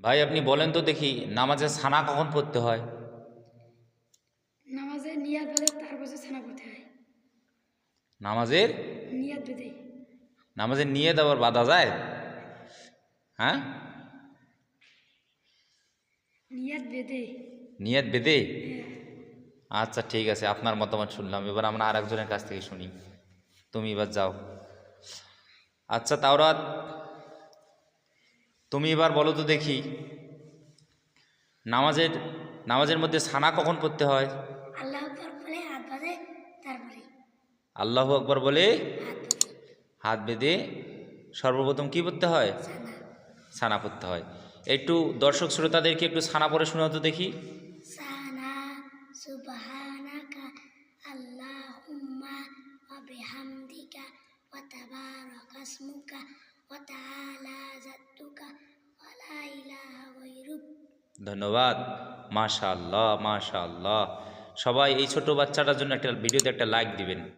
ভাই আপনি বলেন তো দেখি নামাজে ছানা কখন পড়তে হয়? নামাজে নিয়াত বেঁধে তারপর ছানা পড়তে হয়। নামাজের নিয়াত বেঁধে। নামাজের নিয়ত আবার বাঁধা যায়? হ্যাঁ, নিয়াত বেঁধে। নিয়ত বেঁধে। হ্যাঁ। আচ্ছা ঠিক আছে, আপনার মতামত শুনলাম। এবার আমরা আরেকজনের কাছ থেকে শুনি। তুমি এবার যাও। আচ্ছা তাওরাত, তুমি এবার বলো তো দেখি নামাজের নামাজের মধ্যে ছানা কখন পড়তে হয়? আল্লাহ আকবার বলে হাত বাঁধে তারপরে আল্লাহু আকবার বলে হাত বাঁধে হাত বেঁধে সর্বপ্রথম কি পড়তে হয়? ছানা। ছানা পড়তে হয়। একটু দর্শক শ্রোতাদেরকে একটু ছানা পড়ে শোনাও তো দেখি। সানা সুবহানাকা আল্লাহুম্মা ওয়া বিহামদিকা ওয়া তাবারাকা ইসমুকা ওয়া তাআলা জাদ্দুকা ওয়া লা ইলাহা গায়রুক। ধন্যবাদ। মাশাআল্লাহ মাশাআল্লাহ। সবাই এই ছোট বাচ্চাটার জন্য একটা ভিডিওতে একটা লাইক দিবেন।